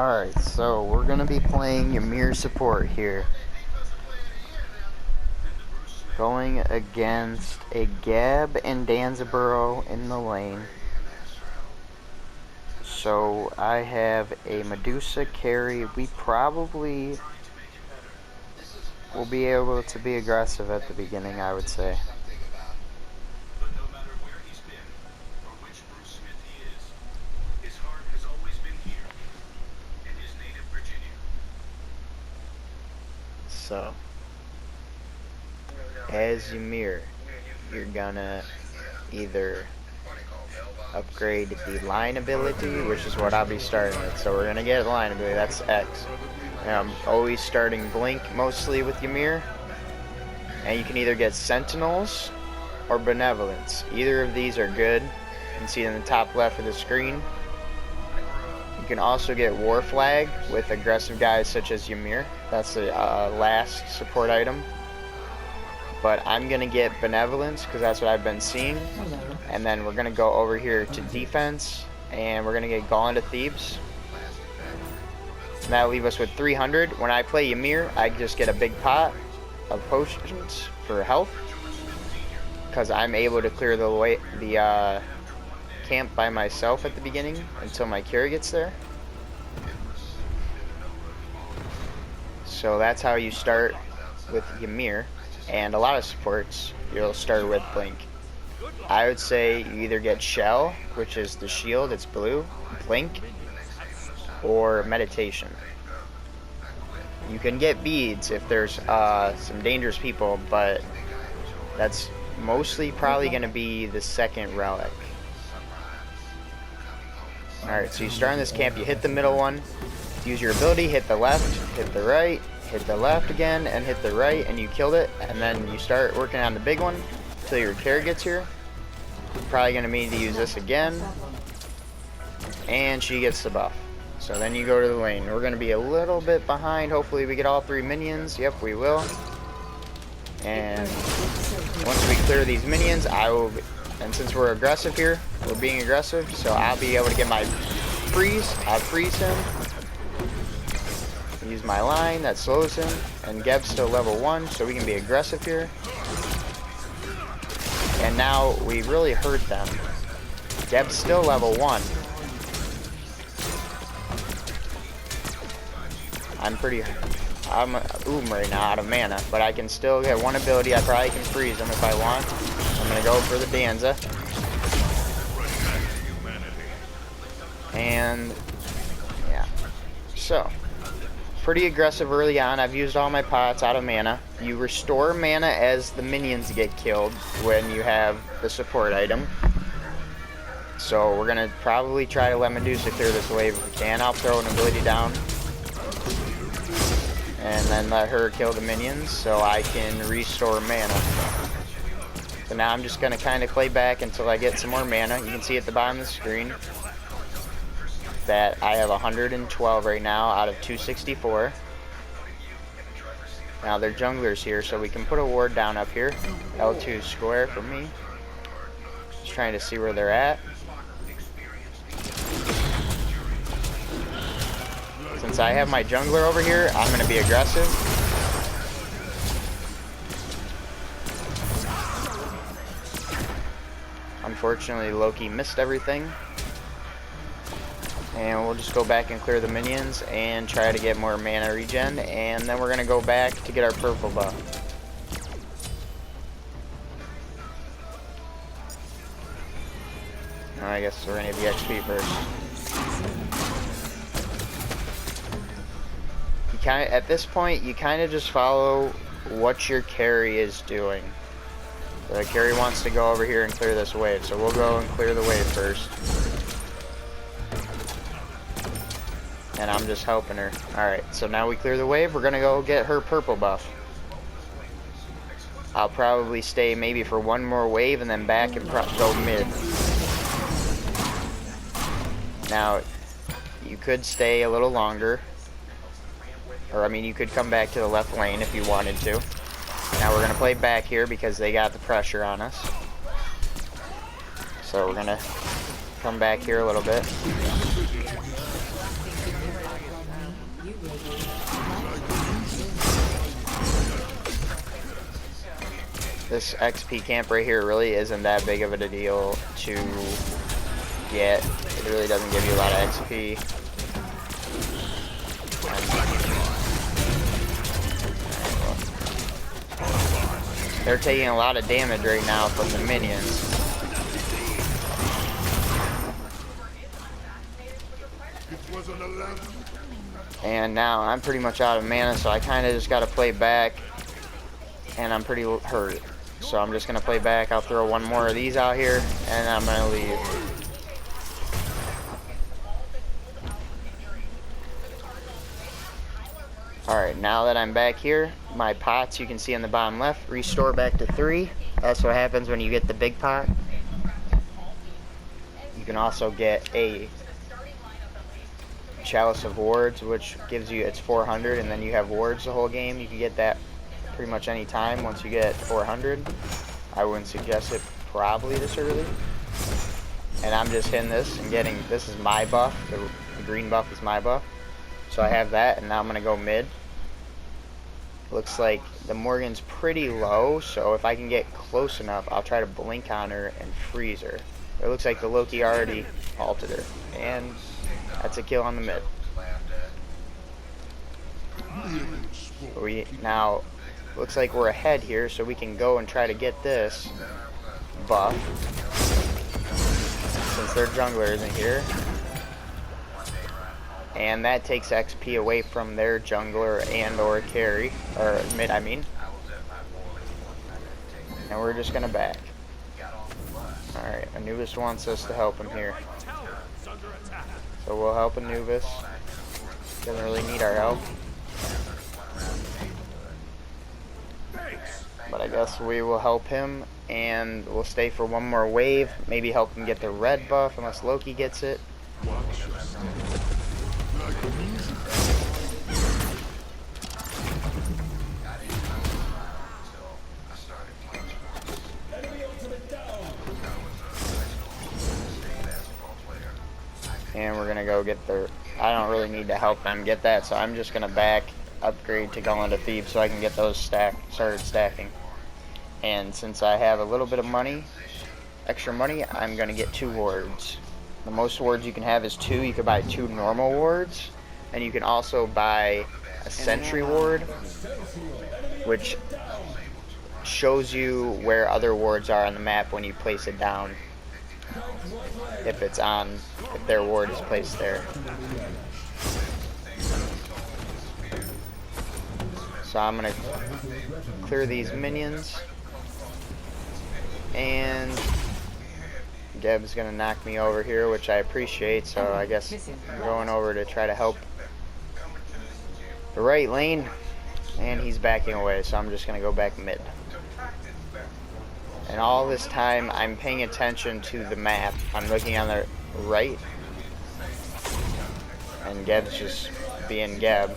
Alright, so we're gonna be playing Ymir support here. Going against a Gab and Danzaburo in the lane. So I have a Medusa carry. We probably will be able to be aggressive at the beginning, I would say. So, as Ymir, you're gonna either upgrade the line ability, which is what I'll be starting with. So we're gonna get line ability, that's X. And I'm always starting Blink mostly with Ymir. And you can either get Sentinels or Benevolence. Either of these are good. You can see in the top left of the screen. You can also get War Flag with aggressive guys such as Ymir. That's the last support item. But I'm going to get Benevolence because that's what I've been seeing. And then we're going to go over here to defense. And we're going to get Gauntlet of Thebes. And that'll leave us with 300. When I play Ymir, I just get a big pot of potions for health. Because I'm able to clear the camp by myself at the beginning until my carry gets there. So that's how you start with Ymir. And a lot of supports, you'll start with Blink. I would say you either get Shell, which is the shield, it's blue, Blink, or Meditation. You can get beads if there's some dangerous people, but that's mostly probably going to be the second relic. Alright, so you start in this camp, you hit the middle one, use your ability, hit the left, hit the right, hit the left again, and hit the right, and you killed it. And then you start working on the big one until your carry gets here. You're probably going to need to use this again. And she gets the buff. So then you go to the lane. We're going to be a little bit behind. Hopefully we get all 3 minions. Yep, we will. And once we clear these minions, and since we're aggressive here, we're being aggressive, so I'll be able to get my freeze. I'll freeze him. Use my line, that slows him. And Geb's still level 1, so we can be aggressive here. And now we really hurt them. Geb's still level 1. I'm right now out of mana, but I can still get one ability. I probably can freeze him if I want. I'm gonna go for the Danza. And yeah, so pretty aggressive early on. I've used all my pots out of mana. You restore mana as the minions get killed when you have the support item. So we're gonna probably try to let Medusa clear this wave if we can. I'll throw an ability down and then let her kill the minions so I can restore mana. So now I'm just going to kind of play back until I get some more mana. You can see at the bottom of the screen that I have 112 right now out of 264. Now they're junglers here, so we can put a ward down up here. L2 square for me. Just trying to see where they're at. Since I have my jungler over here, I'm going to be aggressive. Unfortunately, Loki missed everything. And we'll just go back and clear the minions and try to get more mana regen. And then we're going to go back to get our purple buff. I guess we're going to get the XP first. At this point, you kind of just follow what your carry is doing. The carry wants to go over here and clear this wave, so we'll go and clear the wave first. And I'm just helping her. Alright, so now we clear the wave, we're gonna go get her purple buff. I'll probably stay maybe for one more wave and then back and go mid. Now, you could stay a little longer. Or, I mean, you could come back to the left lane if you wanted to. Now we're going to play back here because they got the pressure on us. So we're going to come back here a little bit. this XP camp right here really isn't that big of a deal to get. It really doesn't give you a lot of XP. They're taking a lot of damage right now from the minions. And now I'm pretty much out of mana, so I kind of just got to play back. And I'm pretty hurt. So I'm just going to play back. I'll throw one more of these out here, and I'm going to leave. Alright, now that I'm back here, my pots you can see on the bottom left restore back to 3. That's what happens when you get the big pot. You can also get a Chalice of Wards, which gives you, it's 400, and then you have wards the whole game. You can get that pretty much any time once you get 400. I wouldn't suggest it probably this early. And I'm just hitting this and getting, this is my buff, the green buff is my buff. So I have that, and now I'm going to go mid. Looks like the Morgan's pretty low, so if I can get close enough, I'll try to blink on her and freeze her. It looks like the Loki already halted her, and that's a kill on the mid. We now looks like we're ahead here, so we can go and try to get this buff since their jungler isn't here. And that takes XP away from their jungler and or carry, or mid I mean. And we're just gonna back. Alright, Anubis wants us to help him here. So we'll help Anubis. Doesn't really need our help. But I guess we will help him, and we'll stay for one more wave. Maybe help him get the red buff, unless Loki gets it. And we're gonna go get their, I don't really need to help them get that, so I'm just gonna back upgrade to go into Thebes so I can get those started stacking. And since I have a little bit of money, extra money, I'm gonna get 2 wards. The most wards you can have is 2. You can buy 2 normal wards, and you can also buy a sentry ward, which shows you where other wards are on the map when you place it down. If it's on, if their ward is placed there. So I'm gonna clear these minions, and Geb's gonna knock me over here, which I appreciate, so I guess I'm going over to try to help the right lane, and he's backing away, so I'm just gonna go back mid. And all this time I'm paying attention to the map. I'm looking on the right, and Geb's just being Geb.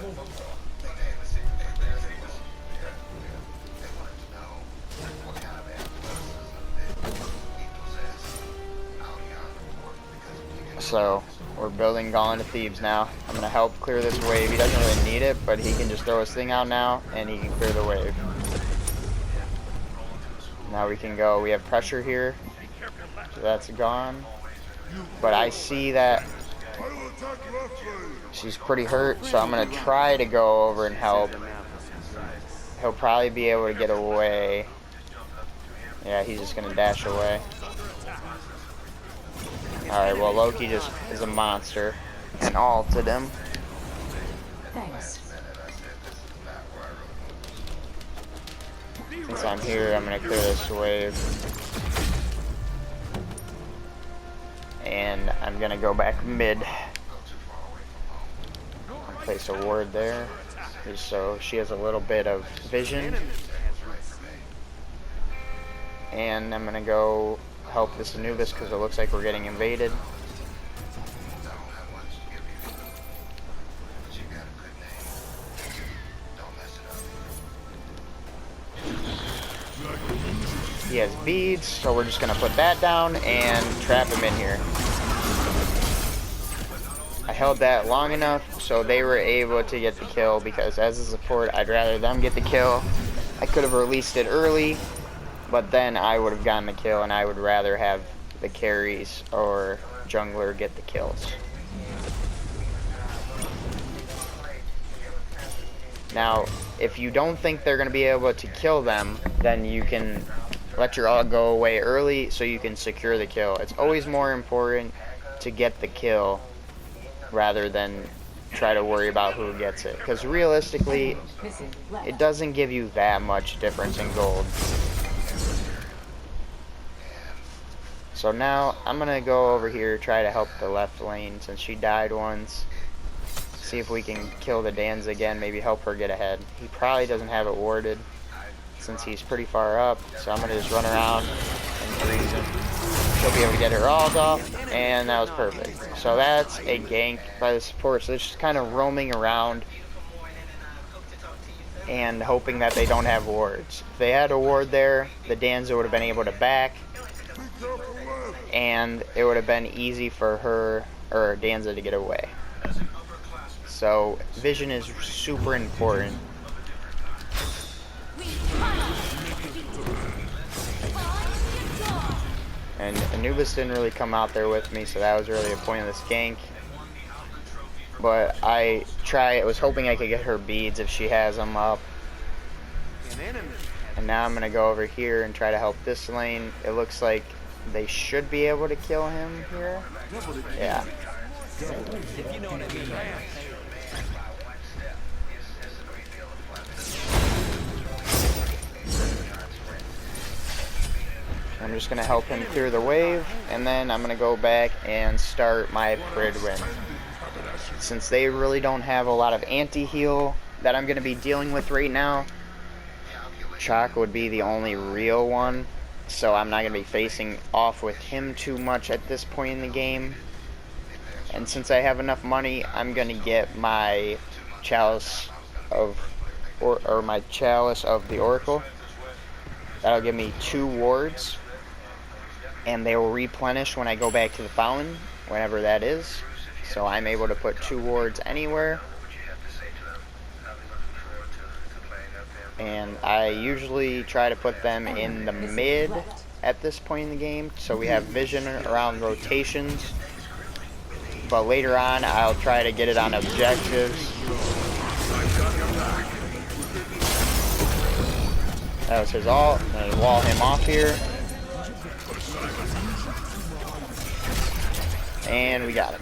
So we're building Gone to Thebes now. I'm gonna help clear this wave. He doesn't really need it, but he can just throw his thing out now and he can clear the wave. Now we can go. We have pressure here, so that's gone. But I see that she's pretty hurt, so I'm gonna try to go over and help. He'll probably be able to get away. Yeah, he's just gonna dash away. Alright, well Loki just is a monster and ulted him. Thanks. Since I'm here, I'm gonna clear this wave. And I'm gonna go back mid. Place a ward there, just so she has a little bit of vision. And I'm gonna go help this Anubis because it looks like we're getting invaded. He has beads, so we're just gonna put that down and trap him in here. I held that long enough so they were able to get the kill, because as a support I'd rather them get the kill. I could have released it early, but then I would have gotten the kill, and I would rather have the carries or jungler get the kills. Now, if you don't think they're going to be able to kill them, then you can let your ult go away early so you can secure the kill. It's always more important to get the kill rather than try to worry about who gets it. Because realistically, it doesn't give you that much difference in gold. So now I'm going to go over here, try to help the left lane since she died once. See if we can kill the Danza again, maybe help her get ahead. He probably doesn't have it warded since he's pretty far up, so I'm going to just run around and freeze him. She'll be able to get her ult off, and that was perfect. So that's a gank by the support, so they're just kind of roaming around and hoping that they don't have wards. If they had a ward there, the Danza would have been able to back, and it would have been easy for her, or Danza, to get away. So vision is super important. And Anubis didn't really come out there with me, so that was really a pointless gank. But I was hoping I could get her beads if she has them up. And now I'm going to go over here and try to help this lane. It looks like they should be able to kill him here. Yeah. If you know what I mean. I'm just going to help him clear the wave, and then I'm going to go back and start my Pridwin. Since they really don't have a lot of anti-heal that I'm going to be dealing with right now, Chalk would be the only real one, so I'm not going to be facing off with him too much at this point in the game. And since I have enough money, I'm going to get my Chalice of my Chalice of the Oracle. That'll give me 2 wards, and they will replenish when I go back to the fountain, whenever that is. So I'm able to put 2 wards anywhere. And I usually try to put them in the mid at this point in the game, so we have vision around rotations. But later on, I'll try to get it on objectives. That was his ult. I'm going to wall him off here. And we got him.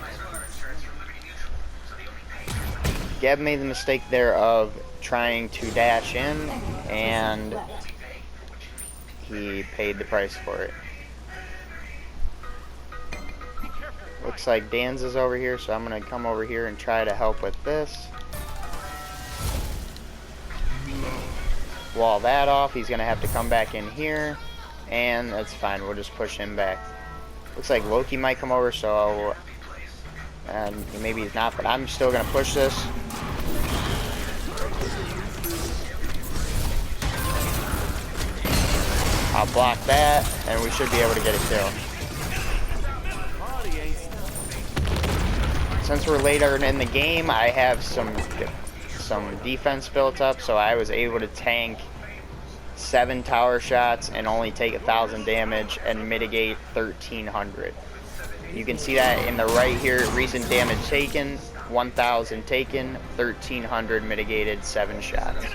Geb made the mistake there of trying to dash in, and he paid the price for it. Looks like Danza's over here, so I'm going to come over here and try to help with this. Wall that off. He's going to have to come back in here, and that's fine. We'll just push him back. Looks like Loki might come over, so maybe he's not, but I'm still going to push this. I'll block that, and we should be able to get a kill. Since we're later in the game, I have some defense built up, so I was able to tank 7 tower shots and only take 1,000 damage and mitigate 1,300. You can see that in the right here, recent damage taken, 1,000 taken, 1,300 mitigated, 7 shots.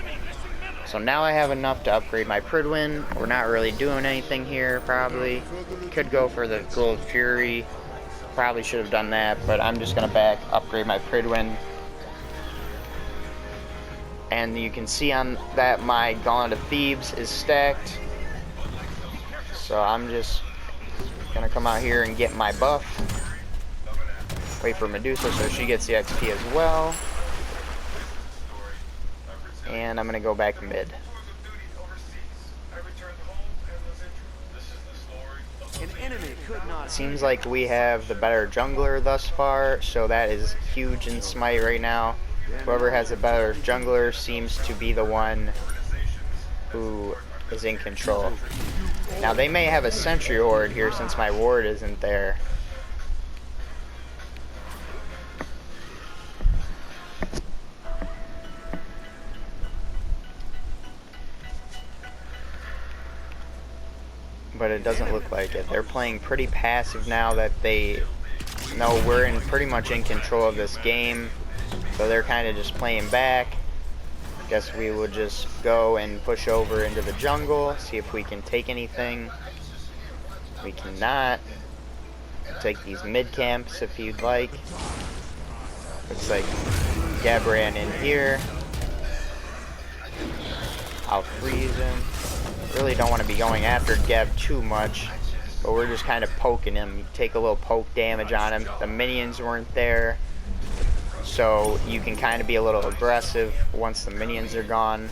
So now I have enough to upgrade my Pridwin. We're not really doing anything here, probably. Could go for the Gold Fury. Probably should have done that, but I'm just going to upgrade my Pridwin. And you can see on that my Gauntlet of Thebes is stacked. So I'm just going to come out here and get my buff. Wait for Medusa so she gets the XP as well. And I'm going to go back mid. Seems like we have the better jungler thus far, so that is huge in Smite right now. Whoever has a better jungler seems to be the one who is in control. Now they may have a sentry ward here since my ward isn't there. but it doesn't look like it. They're playing pretty passive now that they know we're pretty much in control of this game. So they're kind of just playing back. Guess we will just go and push over into the jungle, see if we can take anything. We cannot. Take these mid camps if you'd like. Looks like Gab ran in here. I'll freeze him. Really don't want to be going after Gab too much, but we're just kind of poking him. You take a little poke damage on him. The minions weren't there, so you can kind of be a little aggressive once the minions are gone.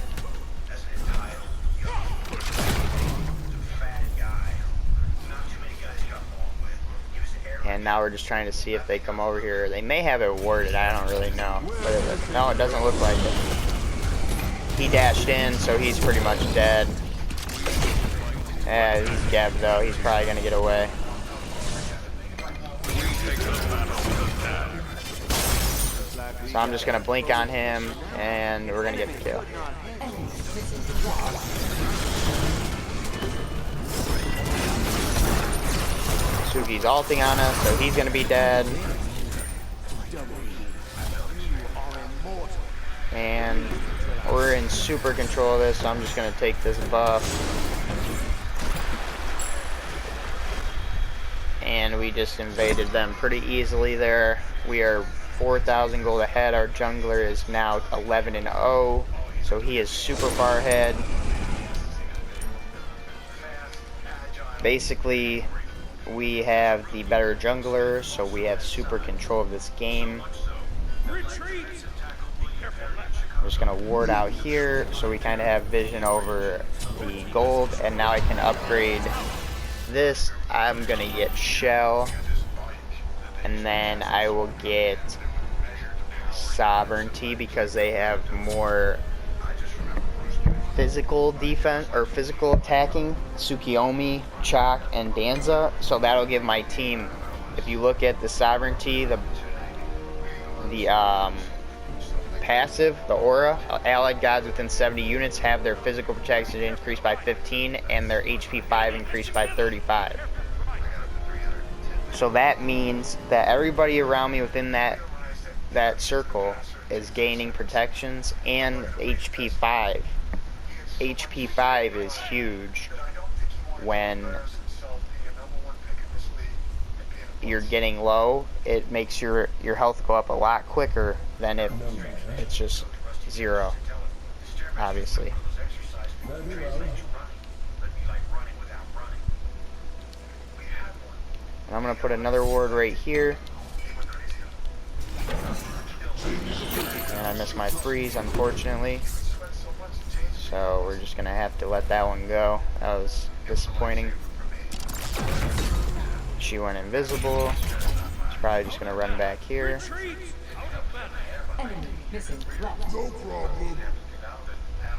And now we're just trying to see if they come over here. They may have it warded, I don't really know. But no, it doesn't look like it. He dashed in, so he's pretty much dead. Yeah, he's Gab though. He's probably gonna get away. So I'm just gonna blink on him, and we're gonna get the kill. Suki's ulting on us, so he's gonna be dead. And we're in super control of this, so I'm just gonna take this buff. And we just invaded them pretty easily there. We are 4,000 gold ahead. Our jungler is now 11-0, so he is super far ahead. Basically, we have the better jungler, so we have super control of this game. I'm just gonna ward out here, so we kind of have vision over the gold, and now I can upgrade this. I'm gonna get Shell, and then I will get Sovereignty because they have more physical defense or physical attacking. Tsukiyomi, Chak, and Danza. So that'll give my team. If you look at the Sovereignty, the passive, the aura, allied gods within 70 units have their physical protection increased by 15 and their HP 5 increased by 35. So that means that everybody around me within that circle is gaining protections and HP 5. HP 5 is huge when you're getting low. It makes your health go up a lot quicker than if it's just 0, obviously. And I'm gonna put another ward right here. And I missed my freeze, unfortunately. So we're just gonna have to let that one go. That was disappointing. She went invisible. She's probably just gonna run back here.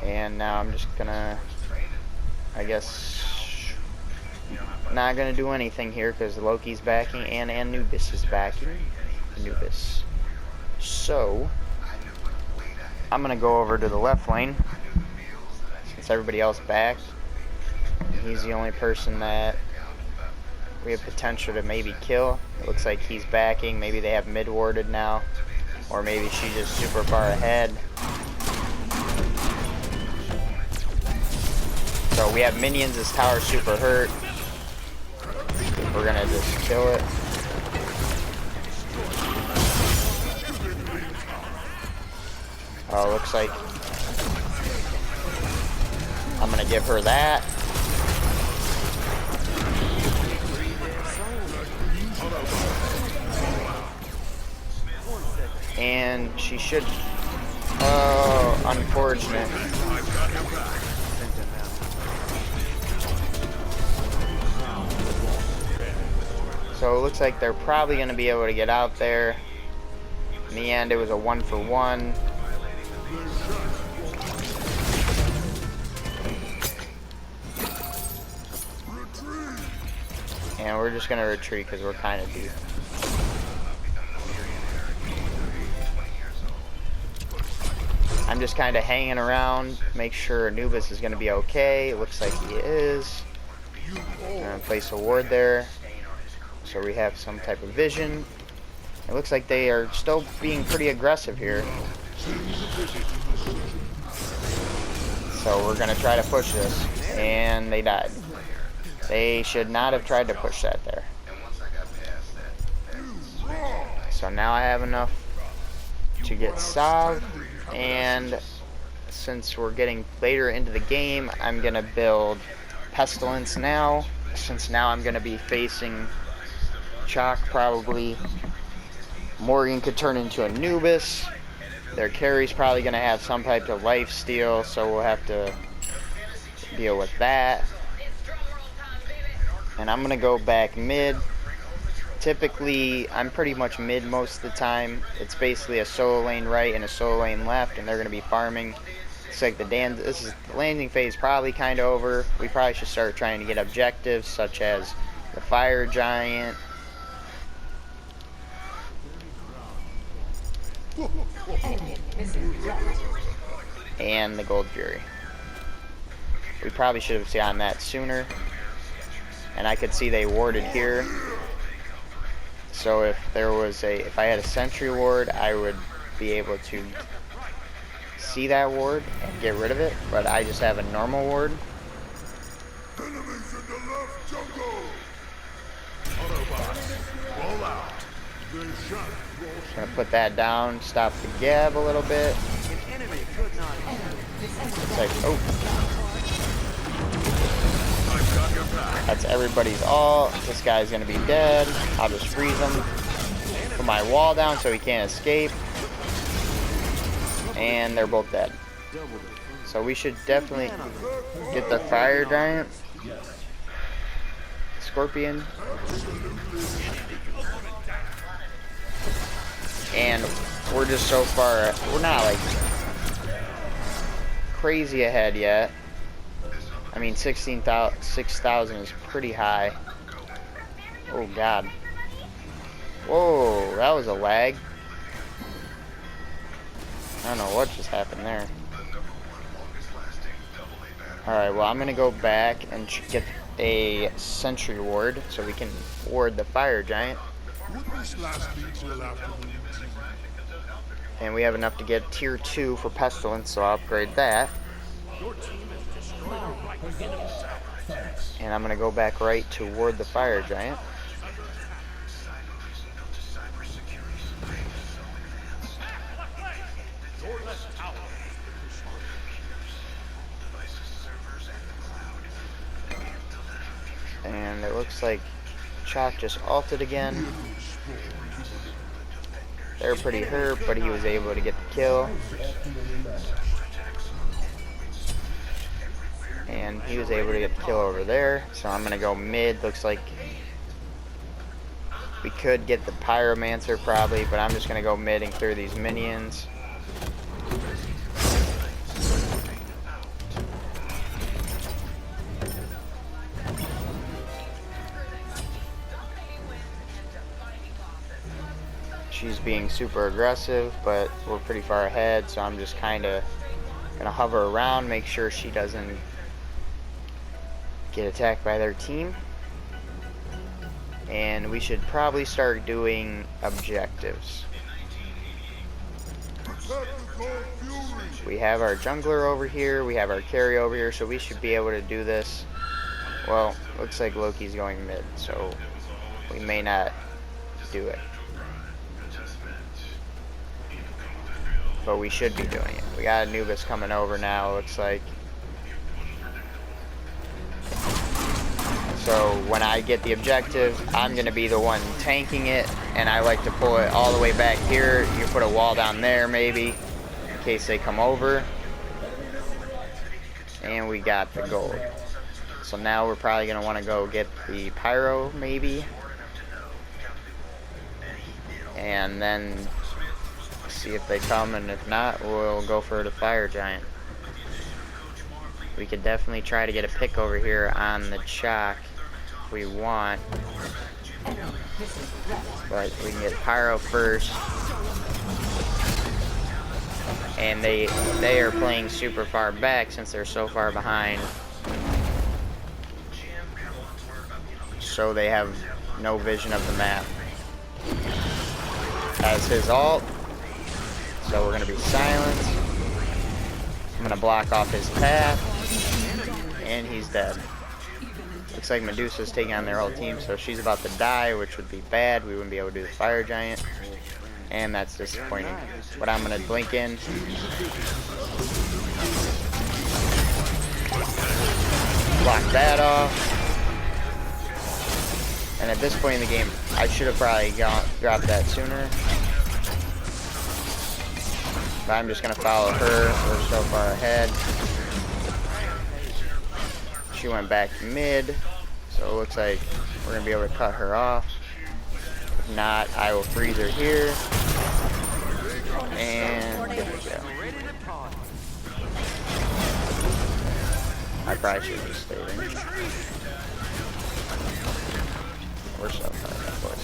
And now I'm just gonna, I guess, not gonna do anything here because Loki's backing and Anubis is backing. Anubis. So I'm gonna go over to the left lane. Since everybody else backed, he's the only person that we have potential to maybe kill. It looks like he's backing. Maybe they have mid warded now, or maybe she's just super far ahead. So we have minions. This tower's super hurt. We're gonna just kill it. Oh, looks like I'm gonna give her that. And she should. Oh, unfortunate. So it looks like they're probably going to be able to get out there. In the end, it was a 1-for-1. And we're just going to retreat because we're kind of deep. I'm just kind of hanging around, make sure Anubis is going to be okay. It looks like he is. Place a ward there, so we have some type of vision. It looks like they are still being pretty aggressive here. So we're going to try to push this. And they died. They should not have tried to push that there. So now I have enough to get Sav. And since we're getting later into the game, I'm going to build Pestilence now. Since now I'm going to be facing Chalk probably. Morgan could turn into Anubis. Their carry's probably going to have some type of life steal, so we'll have to deal with that. And I'm going to go back mid. Typically, I'm pretty much mid most of the time. It's basically a solo lane right and a solo lane left, and they're going to be farming. It's like the landing phase probably kind of over. We probably should start trying to get objectives such as the Fire Giant. And the Gold Fury. We probably should have gotten that sooner. And I could see they warded here. So if I had a sentry ward, I would be able to see that ward and get rid of it. But I just have a normal ward. Enemies in the left jungle. Roll out. Gonna put that down, stop the gab a little bit. It's like, oh. That's everybody's ult. This guy's gonna be dead. I'll just freeze him. Put my wall down so he can't escape. And they're both dead. So we should definitely get the Fire Giant. Scorpion. And we're just so far, we're not like crazy ahead yet. I mean, 6,000 is pretty high. Oh God. Whoa, that was a lag. I don't know what just happened there. Alright, well, I'm gonna go back and get a sentry ward so we can ward the Fire Giant. And we have enough to get tier 2 for Pestilence, so I'll upgrade that. And I'm going to go back right to ward the Fire Giant. And it looks like Chalk just ulted again. They're pretty hurt, but he was able to get the kill. And he was able to get the kill over there. So I'm going to go mid. Looks like we could get the Pyromancer probably, but I'm just going to go mid and clear these minions. She's being super aggressive, but we're pretty far ahead, so I'm just kind of gonna hover around, make sure she doesn't get attacked by their team. And we should probably start doing objectives. We have our jungler over here, we have our carry over here, so we should be able to do this. Well, looks like Loki's going mid, so we may not do it. But we should be doing it. We got Anubis coming over now, looks like. So when I get the objective, I'm going to be the one tanking it, and I like to pull it all the way back here. You can put a wall down there maybe, in case they come over. And we got the gold. So now we're probably going to want to go get the Pyro maybe. And then see if they come, and if not, we'll go for the Fire Giant. We could definitely try to get a pick over here on the Chalk if we want. But we can get Pyro first. And they are playing super far back since they're so far behind. so they have no vision of the map. Has his ult, so we're gonna be silent. I'm gonna block off his path, and he's dead. Looks like Medusa's taking on their whole team, so she's about to die, which would be bad. We wouldn't be able to do the fire giant, and that's disappointing. But I'm gonna blink in. Block that off. And at this point in the game, I should have probably dropped that sooner. But I'm just gonna follow her. We're so far ahead. She went back mid, so it looks like we're gonna be able to cut her off. If not, I will freeze her here. And there we go. I probably should have just stayed in. We're so far ahead, boys.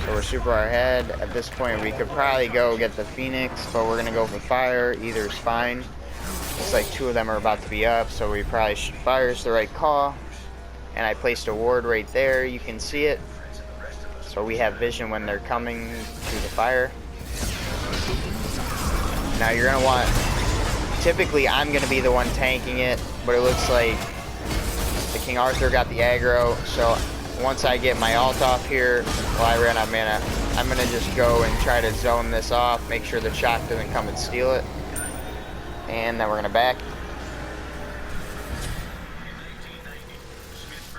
So we're super far ahead. At this point, we could probably go get the Phoenix, but we're gonna go for fire. Either is fine. Looks like two of them are about to be up, so we probably should. Fire is the right call. And I placed a ward right there. You can see it. So we have vision when they're coming to the fire. Now you're gonna want. Typically, I'm gonna be the one tanking it, but it looks like the King Arthur got the aggro. So once I get my ult off here, well, I ran out of mana. I'm gonna just go and try to zone this off, make sure the shock doesn't come and steal it, and then we're gonna back.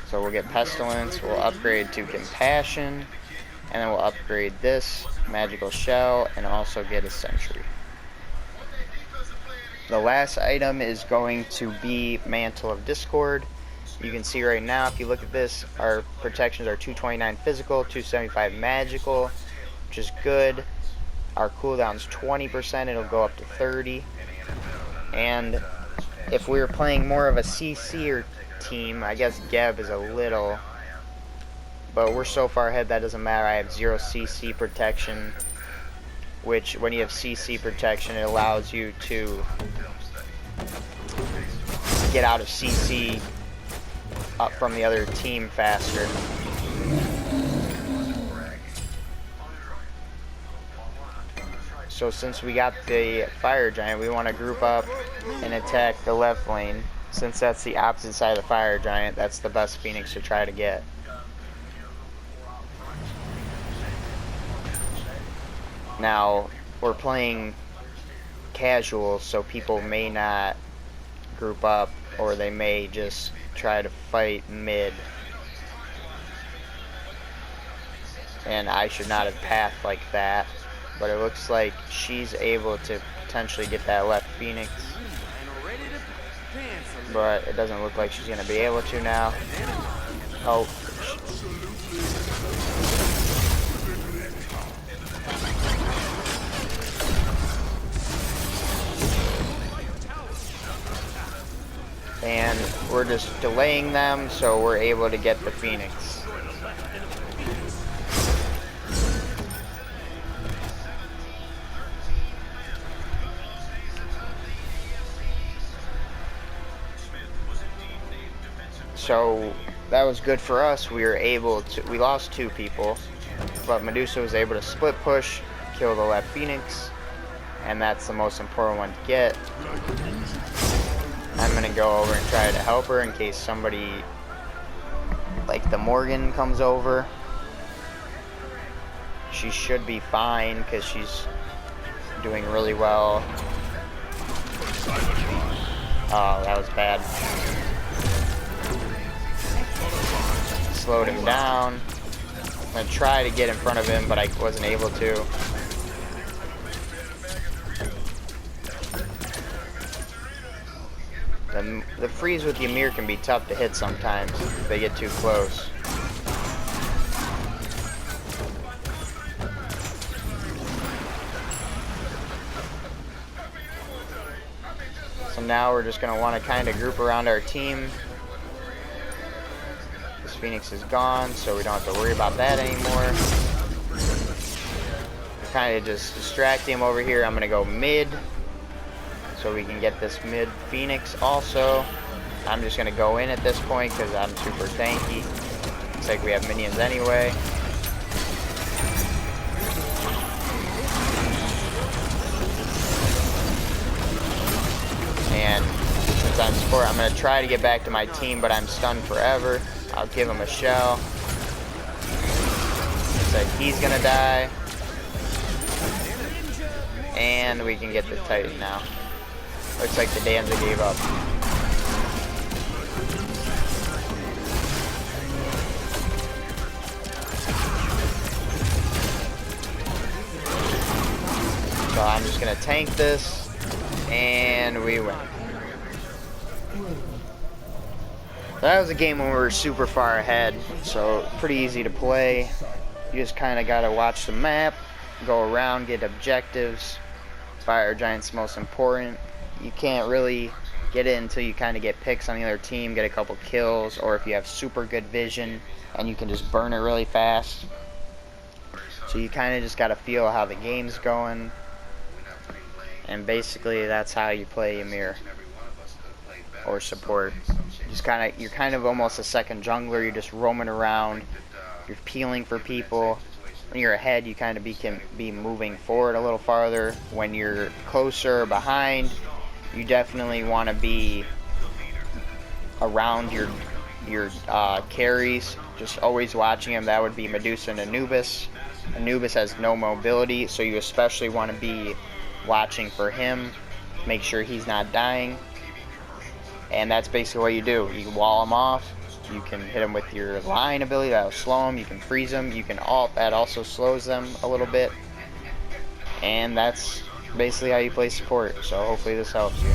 So we'll get Pestilence, we'll upgrade to Compassion, and then we'll upgrade this Magical Shell, and also get a Sentry. The last item is going to be Mantle of Discord. You can see right now, if you look at this, our protections are 229 physical, 275 magical, which is good. Our cooldown's 20%, it'll go up to 30. And if we were playing more of a CC team, I guess Geb is a little, but we're so far ahead that doesn't matter. I have 0 CC protection, which when you have CC protection, it allows you to get out of CC up from the other team faster. So since we got the fire giant, we want to group up and attack the left lane. Since that's the opposite side of the fire giant, that's the best Phoenix to try to get. Now, we're playing casual, so people may not group up, or they may just try to fight mid. And I should not have pathed like that, but it looks like she's able to potentially get that left Phoenix. But it doesn't look like she's going to be able to now. Oh. And we're just delaying them, so we're able to get the Phoenix. So that was good for us. We were able to, we lost 2 people, but Medusa was able to split push, kill the left Phoenix, and that's the most important one to get. I'm gonna go over and try to help her in case somebody like the Morgan comes over. She should be fine because she's doing really well. Oh, that was bad. Slowed him down. I'm gonna try to get in front of him, but I wasn't able to. The freeze with Ymir can be tough to hit sometimes if they get too close. So now we're just going to want to kind of group around our team. This Phoenix is gone, so we don't have to worry about that anymore. Kind of just distract him over here. I'm going to go mid. So so we can get this mid Phoenix also. I'm just going to go in at this point because I'm super tanky. Looks like we have minions anyway. And since I'm support, I'm going to try to get back to my team, but I'm stunned forever. I'll give him a shell. Looks like he's going to die. And we can get the Titan now. Looks like the Danza gave up. So I'm just going to tank this, and we win. That was a game when we were super far ahead, so pretty easy to play. You just kind of got to watch the map, go around, get objectives. Fire Giant's most important. You can't really get it until you kind of get picks on the other team, get a couple kills, or if you have super good vision and you can just burn it really fast. So you kind of just got to feel how the game's going. And basically that's how you play Ymir or support. You're kind of almost a second jungler. You're just roaming around. You're peeling for people. When you're ahead, you kind of can be moving forward a little farther. When you're closer or behind, you definitely want to be around your carries. Just always watching them. That would be Medusa and Anubis. Anubis has no mobility, so you especially want to be watching for him. Make sure he's not dying. And that's basically what you do. You wall him off. You can hit him with your line ability, that'll slow him. You can freeze him. You can alt, that also slows them a little bit. And that's basically how you play support. So hopefully this helps you.